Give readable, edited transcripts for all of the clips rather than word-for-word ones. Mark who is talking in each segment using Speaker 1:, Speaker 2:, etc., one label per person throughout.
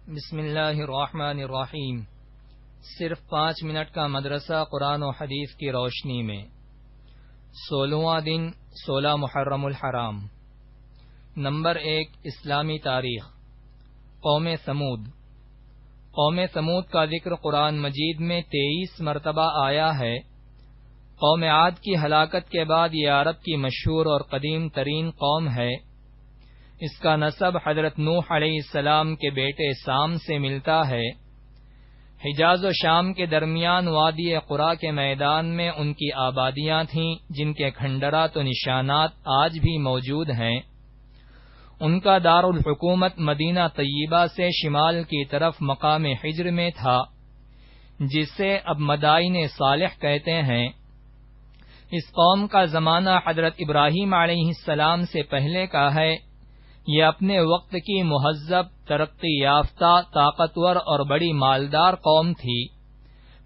Speaker 1: بسم اللہ الرحمن الرحیم۔ صرف 5 منٹ کا مدرسہ قرآن و حدیث کی روشنی میں 16واں دن 16 محرم الحرام۔ نمبر 1 اسلامی تاریخ۔ قوم ثمود۔ قوم ثمود کا ذکر قرآن مجید میں 23 مرتبہ آیا ہے۔ قوم عاد کی ہلاکت کے بعد یہ عرب کی مشہور اور قدیم ترین قوم ہے۔ اس کا نسب حضرت نوح علیہ السلام کے بیٹے سام سے ملتا ہے۔ حجاز و شام کے درمیان وادی قرا کے میدان میں ان کی آبادیاں تھیں، جن کے کھنڈرات و نشانات آج بھی موجود ہیں۔ ان کا دارالحکومت مدینہ طیبہ سے شمال کی طرف مقام حجر میں تھا، جسے اب مدائن صالح کہتے ہیں۔ اس قوم کا زمانہ حضرت ابراہیم علیہ السلام سے پہلے کا ہے۔ یہ اپنے وقت کی مہذب، ترقی یافتہ، طاقتور اور بڑی مالدار قوم تھی۔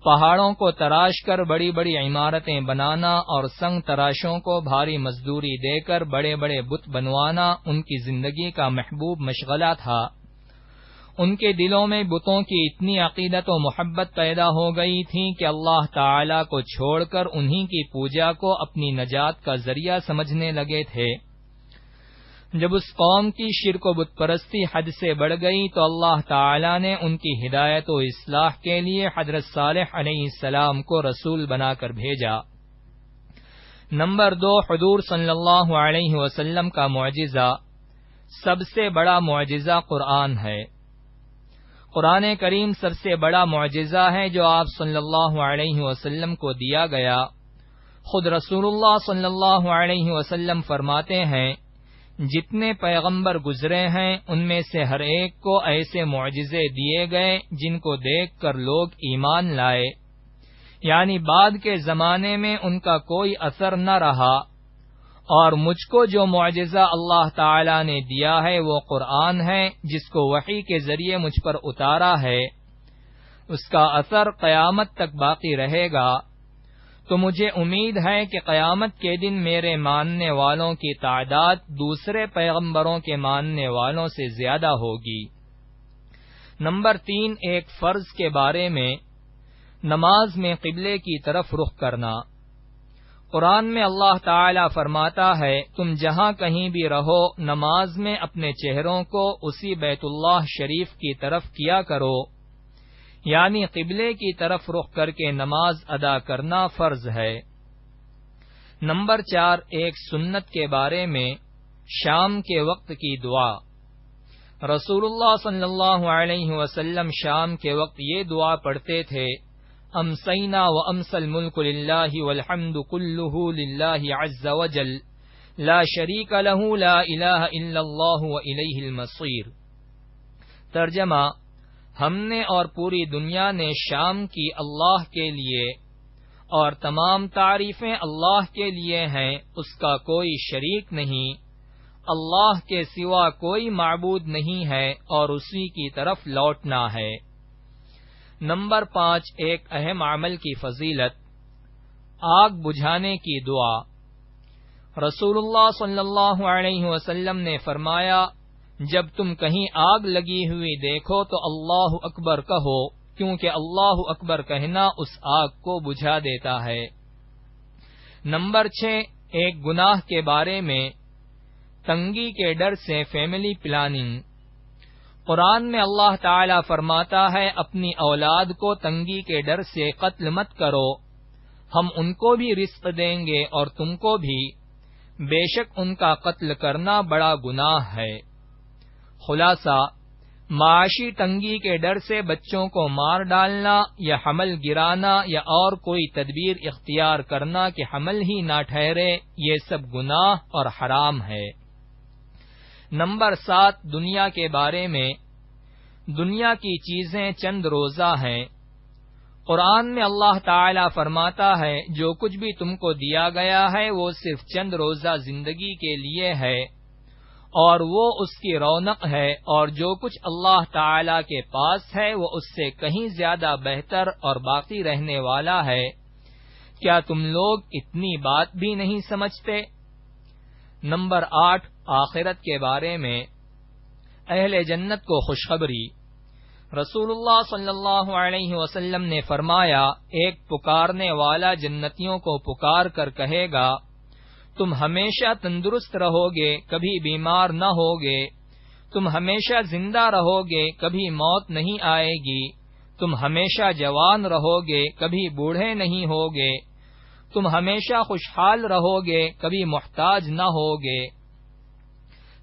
Speaker 1: پہاڑوں کو تراش کر بڑی بڑی عمارتیں بنانا اور سنگ تراشوں کو بھاری مزدوری دے کر بڑے بڑے بت بنوانا ان کی زندگی کا محبوب مشغلہ تھا۔ ان کے دلوں میں بتوں کی اتنی عقیدت و محبت پیدا ہو گئی تھی کہ اللہ تعالی کو چھوڑ کر انہی کی پوجا کو اپنی نجات کا ذریعہ سمجھنے لگے تھے۔ جب اس قوم کی شرک و بت پرستی حد سے بڑھ گئی تو اللہ تعالی نے ان کی ہدایت و اصلاح کے لیے حضرت صالح علیہ السلام کو رسول بنا کر بھیجا۔ نمبر 2 حضور صلی اللہ علیہ وسلم کا معجزہ۔ سب سے بڑا معجزہ قرآن ہے۔ قرآن کریم سب سے بڑا معجزہ ہے جو آپ صلی اللہ علیہ وسلم کو دیا گیا۔ خود رسول اللہ صلی اللہ علیہ وسلم فرماتے ہیں، جتنے پیغمبر گزرے ہیں ان میں سے ہر ایک کو ایسے معجزے دیے گئے جن کو دیکھ کر لوگ ایمان لائے، یعنی بعد کے زمانے میں ان کا کوئی اثر نہ رہا، اور مجھ کو جو معجزہ اللہ تعالی نے دیا ہے وہ قرآن ہے، جس کو وحی کے ذریعے مجھ پر اتارا ہے۔ اس کا اثر قیامت تک باقی رہے گا، تو مجھے امید ہے کہ قیامت کے دن میرے ماننے والوں کی تعداد دوسرے پیغمبروں کے ماننے والوں سے زیادہ ہوگی۔ نمبر 3 ایک فرض کے بارے میں، نماز میں قبلے کی طرف رخ کرنا۔ قرآن میں اللہ تعالی فرماتا ہے، تم جہاں کہیں بھی رہو نماز میں اپنے چہروں کو اسی بیت اللہ شریف کی طرف کیا کرو، یعنی قبلے کی طرف رخ کر کے نماز ادا کرنا فرض ہے۔ نمبر 4 ایک سنت کے بارے میں، شام کے وقت کی دعا۔ رسول اللہ صلی اللہ علیہ وسلم شام کے وقت یہ دعا پڑھتے تھے، امسینا وامسی الملک للہ والحمد کلہ للہ عز وجل لا شریک لہ لا الہ الا اللہ والیہ المصیر۔ ترجمہ، ہم نے اور پوری دنیا نے شام کی اللہ کے لیے، اور تمام تعریفیں اللہ کے لیے ہیں، اس کا کوئی شریک نہیں، اللہ کے سوا کوئی معبود نہیں ہے، اور اسی کی طرف لوٹنا ہے۔ نمبر 5 ایک اہم عمل کی فضیلت، آگ بجھانے کی دعا۔ رسول اللہ صلی اللہ علیہ وسلم نے فرمایا، جب تم کہیں آگ لگی ہوئی دیکھو تو اللہ اکبر کہو، کیونکہ اللہ اکبر کہنا اس آگ کو بجھا دیتا ہے۔ نمبر 6 ایک گناہ کے بارے میں، تنگی کے ڈر سے فیملی پلاننگ۔ قرآن میں اللہ تعالی فرماتا ہے، اپنی اولاد کو تنگی کے ڈر سے قتل مت کرو، ہم ان کو بھی رزق دیں گے اور تم کو بھی، بے شک ان کا قتل کرنا بڑا گناہ ہے۔ خلاصہ، معاشی تنگی کے ڈر سے بچوں کو مار ڈالنا یا حمل گرانا یا اور کوئی تدبیر اختیار کرنا کہ حمل ہی نہ ٹھہرے، یہ سب گناہ اور حرام ہے۔ نمبر 7 دنیا کے بارے میں، دنیا کی چیزیں چند روزہ ہیں۔ قرآن میں اللہ تعالی فرماتا ہے، جو کچھ بھی تم کو دیا گیا ہے وہ صرف چند روزہ زندگی کے لیے ہے، اور وہ اس کی رونق ہے، اور جو کچھ اللہ تعالی کے پاس ہے وہ اس سے کہیں زیادہ بہتر اور باقی رہنے والا ہے۔ کیا تم لوگ اتنی بات بھی نہیں سمجھتے؟ نمبر 8 آخرت کے بارے میں، اہل جنت کو خوشخبری۔ رسول اللہ صلی اللہ علیہ وسلم نے فرمایا، ایک پکارنے والا جنتیوں کو پکار کر کہے گا، تم ہمیشہ تندرست رہو گے، کبھی بیمار نہ ہوگے، تم ہمیشہ زندہ رہو گے، کبھی موت نہیں آئے گی، تم ہمیشہ جوان رہو گے، کبھی بوڑھے نہیں ہوگے، تم ہمیشہ خوشحال رہو گے، کبھی محتاج نہ ہوگے۔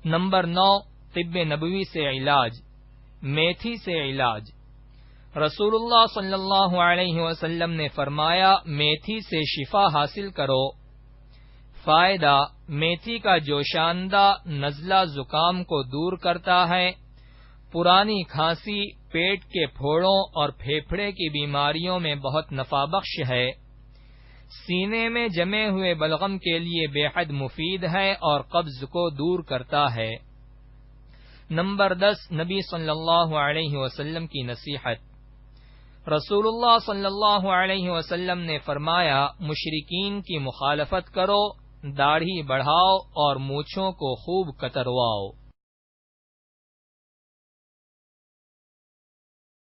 Speaker 1: نمبر 9، طب نبوی سے علاج، میتھی سے علاج۔ رسول اللہ صلی اللہ علیہ وسلم نے فرمایا، میتھی سے شفا حاصل کرو۔ فائدہ، میتھی کا جوشاندہ نزلہ زکام کو دور کرتا ہے، پرانی کھانسی، پیٹ کے پھوڑوں اور پھیپھڑے کی بیماریوں میں بہت نفع بخش ہے، سینے میں جمے ہوئے بلغم کے لیے بے حد مفید ہے اور قبض کو دور کرتا ہے۔ نمبر 10، نبی صلی اللہ علیہ وسلم کی نصیحت۔ رسول اللہ صلی اللہ علیہ وسلم نے فرمایا، مشرکین کی مخالفت کرو، داڑھی بڑھاؤ اور مونچھوں کو خوب کترواؤ۔